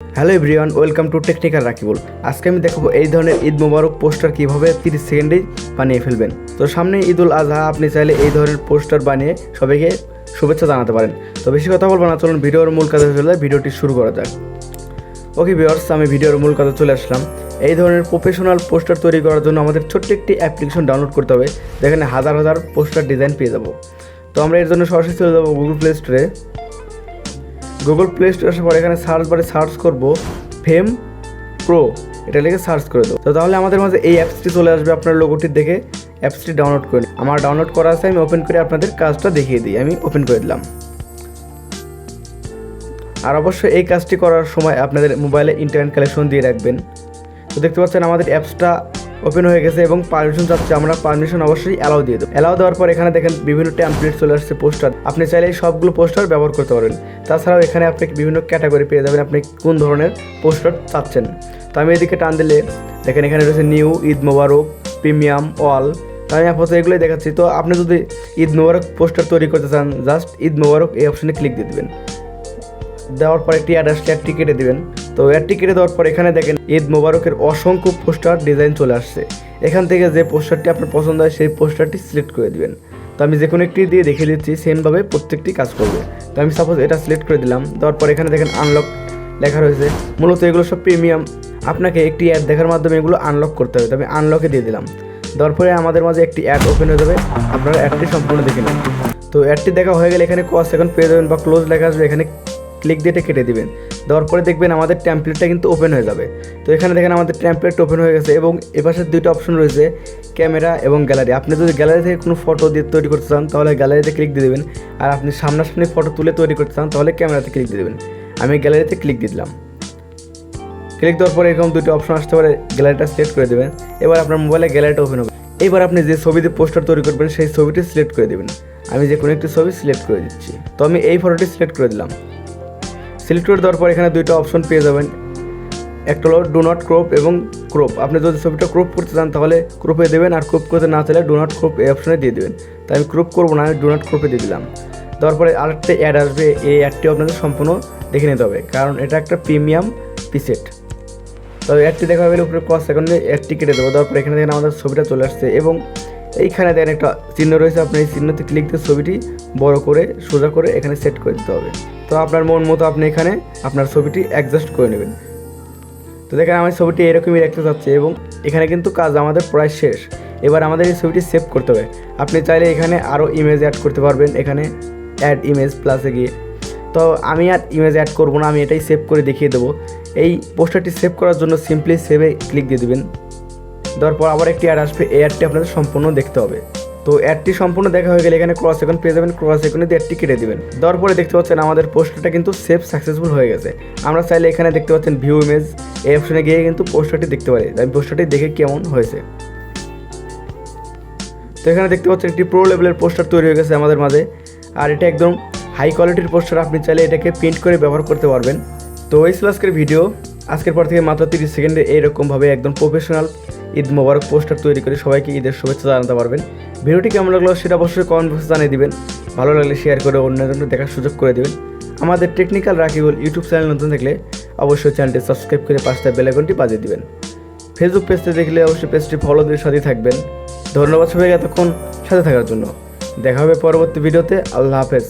Hello everyone, welcome to technical Rakibul. আজকে আমি দেখাবো এই ধরনের ঈদ মোবারক পোস্টার কীভাবে 30 সেকেন্ডেই বানিয়ে ফেলবেন। তো সামনে ঈদ উল আজহা, আপনি চাইলে এই ধরনের পোস্টার বানিয়ে সবাইকে শুভেচ্ছা জানাতে পারেন। তো বেশি কথা বলবো না, চলুন ভিডিওর মূল কাজে চলে ভিডিওটি শুরু করা যাক। ওকে ভিউয়ার্স, আমি ভিডিওর মূল কাজে চলে আসলাম। এই ধরনের প্রফেশনাল পোস্টার তৈরি করার জন্য আমাদের ছোট্ট একটি অ্যাপ্লিকেশন ডাউনলোড করতে হবে, যেখানে হাজার হাজার পোস্টার ডিজাইন পেয়ে যাব। তো আমরা এর জন্য সরাসরি চলে যাবো গুগল প্লে স্টোরে। গুগল প্লে স্টোরে আসার পর এখানে সার্চ বারে সার্চ করব ফেম প্রো, এটা লিখে সার্চ করে দেবো। তো তাহলে আমাদের মাঝে এই অ্যাপসটি চলে আসবে। আপনার লোগোটি দেখে অ্যাপসটি ডাউনলোড করে আমার ডাউনলোড করা আছে, আমি ওপেন করে আপনাদের কাজটা দেখিয়ে দিই। আমি ওপেন করে দিলাম। আর অবশ্যই এই কাজটি করার সময় আপনাদের মোবাইলে ইন্টারনেট কানেকশন দিয়ে রাখবেন। তো দেখতে পাচ্ছেন আমাদের অ্যাপসটা ওপেন হয়ে গেছে এবং পারমিশন চাচ্ছে, আমরা পারমিশন অবশ্যই অ্যালাউ দিয়ে দেবো। অ্যালাউ দেওয়ার পর এখানে দেখেন বিভিন্ন টেমপ্লেট চলে আসছে পোস্টার। আপনি চাইলে সবগুলো পোস্টার ব্যবহার করতে পারেন। তাছাড়াও এখানে আপনি বিভিন্ন ক্যাটাগরি পেয়ে যাবেন, আপনি কোন ধরনের পোস্টার চাচ্ছেন। তো আমি এদিকে টান দিলে দেখেন এখানে রয়েছে নিউ, ঈদ মোবারক, প্রিমিয়াম, অল। তো আমি আপাতত এগুলোই দেখাচ্ছি। তো আপনি যদি ঈদ মোবারক পোস্টার তৈরি করতে চান, জাস্ট ঈদ মোবারক এই অপশনে ক্লিক দিয়ে দেবেন। দেওয়ার পর একটি অ্যাড আসলে অ্যাডটি কেটে দেবেন। তো অ্যাডটি কেটে দেওয়ার পর এখানে দেখেন ঈদ মোবারকের অসংখ্য পোস্টার ডিজাইন চলে আসছে। এখান থেকে যে পোস্টারটি আপনার পছন্দ হয় সেই পোস্টারটি সিলেক্ট করে দিবেন। তো আমি যে কোনো একটি দিয়ে দেখিয়ে দিচ্ছি, সেমভাবে প্রত্যেকটি কাজ করবে। তো আমি সাপোজ এটা সিলেক্ট করে দিলাম। দেওয়ার পর এখানে দেখেন আনলক লেখা রয়েছে। মূলত এগুলো সব প্রিমিয়াম, আপনাকে একটি অ্যাড দেখার মাধ্যমে এগুলো আনলক করতে হবে। তো আমি আনলকে দিয়ে দিলাম। দেওয়ার পরে আমাদের মাঝে একটি অ্যাড ওপেন হয়ে যাবে, আপনারা অ্যাডটি সম্পূর্ণ দেখে নেন। তো অ্যাডটি দেখা হয়ে গেলে এখানে কস এখন পেয়ে যাবেন বা ক্লোজ লেখা আসবে, এখানে ক্লিক দিয়ে কেটে দিবেন। দেওয়ার পরে দেখবেন আমাদের ট্যাম্পলেটটা কিন্তু ওপেন হয়ে যাবে। তো এখানে দেখেন আমাদের ট্যাম্পলেট ওপেন হয়ে গেছে এবং এপাশে দুইটা অপশন রয়েছে, ক্যামেরা এবং গ্যালারি। আপনি যদি গ্যালারি থেকে কোনো ফটো দিয়ে তৈরি করতে চান তাহলে গ্যালারিতে ক্লিক দিয়ে দেবেন, আর আপনি সামনাসামনি ফটো তুলে তৈরি করতে চান তাহলে ক্যামেরাতে ক্লিক দিয়ে দেবেন। আমি গ্যালারিতে ক্লিক দিয়ে দিলাম। ক্লিক দেওয়ার পরে এরকম দুটো অপশন আসতে পারে, গ্যালারিটা সিলেক্ট করে দেবেন। এবার আপনার মোবাইলে গ্যালারিটা ওপেন হবে। এবার আপনি যে ছবিতে পোস্টার তৈরি করবেন সেই ছবিটি সিলেক্ট করে দেবেন। আমি যে কোনো একটি ছবি সিলেক্ট করে দিচ্ছি। তো আমি এই ফটোটি সিলেক্ট করে দিলাম। সিলেক্ট করে দেওয়ার পর এখানে দুইটা অপশন পেয়ে যাবেন, একটা হলো ডু নট ক্রপ এবং ক্রপ। আপনি যদি ছবিটা ক্রপ করতে চান তাহলে ক্রপে দেবেন, আর ক্রপ করতে না চাইলে ডু নট ক্রপ এই অপশনে দিয়ে দেবেন। তাই আমি ক্রপ করবো না, আমি ডু নট ক্রপে দিয়ে দিলাম। দেওয়ার পরে আরেকটা অ্যাড আসবে, এই অ্যাডটি আপনাদের সম্পূর্ণ দেখে নিতে হবে, কারণ এটা একটা প্রিমিয়াম পিসেট। তো অ্যাডটি দেখা গেলে উপরে কস সেকেন্ডে অ্যাডটি কেটে দেবো। দেওয়ার পরে এখানে দেখেন আমাদের ছবিটা চলে আসছে এবং এইখানে দেখেন একটা চিহ্ন রয়েছে, আপনি এই চিহ্নতে ক্লিক দিয়ে ছবিটি বড় করে সোজা করে এখানে সেট করে দিতে হবে। তো আপনার মন মতো আপনি এখানে আপনার ছবিটি অ্যাডজাস্ট করে নেবেন। তো দেখেন আমার ছবিটি এরকমই রাখতে চাচ্ছে এবং এখানে কিন্তু কাজ আমাদের প্রায় শেষ। এবার আমাদের এই ছবিটি সেভ করতে হবে। আপনি চাইলে এখানে আরও ইমেজ অ্যাড করতে পারবেন, এখানে অ্যাড ইমেজ প্লাসে গিয়ে। তো আমি আর ইমেজ অ্যাড করবো না, আমি এটাই সেভ করে দেখিয়ে দেবো। এই পোস্টারটি সেভ করার জন্য সিম্পলি সেভে ক্লিক দিয়ে দেবেন। দেওয়ার পর আবার একটি অ্যাড আসবে, এই অ্যাডটি আপনাদের সম্পূর্ণ দেখতে হবে। তো অ্যাডটি সম্পূর্ণ দেখা হয়ে গেলে এখানে ক্রস আইকন পেয়ে যাবেন, ক্রস আইকনে দিয়ে অ্যাডটি কেটে দেবেন। দেওয়ার পরে দেখতে পাচ্ছেন আমাদের পোস্টারটা কিন্তু সেভ সাকসেসফুল হয়ে গেছে। আমরা চাইলে এখানে দেখতে পাচ্ছেন ভিউ ইমেজ, এই অপশনে গিয়ে কিন্তু পোস্টারটি দেখতে পারি। আমি পোস্টারটি দেখে কেমন হয়েছে। তো এখানে দেখতে পাচ্ছেন একটি প্রো লেভেলের পোস্টার তৈরি হয়ে গেছে আমাদের মাঝে, আর এটা একদম হাই কোয়ালিটির পোস্টার। আপনি চাইলে এটাকে প্রিন্ট করে ব্যবহার করতে পারবেন। তো এই ছিল আজকের ভিডিও। আজকের পর থেকে মাত্র 30 সেকেন্ডে এইরকমভাবে একদম প্রফেশনাল ঈদ মোবারক পোস্টার তৈরি করে সবাইকে ঈদের শুভেচ্ছা জানাতে পারবেন। ভিডিওটি কেমন লাগলো সেটা অবশ্যই কমেন্ট বক্সে জানিয়ে দিবেন। ভালো লাগলে শেয়ার করে অন্যজনকে দেখার সুযোগ করে দেবেন। আমাদের টেকনিক্যাল রাকিবুল ইউটিউব চ্যানেল নতুন দেখলে অবশ্যই চ্যানেলটি সাবস্ক্রাইব করে পাশে বেল আইকনটি বাজিয়ে দিবেন। ফেসবুক পেজটি দেখলে অবশ্যই পেজটি ফলো দিয়ে সাথে থাকবেন। ধন্যবাদ সবাইকে এতক্ষণ সাথে থাকার জন্য। দেখা হবে পরবর্তী ভিডিওতে। আল্লাহ হাফেজ।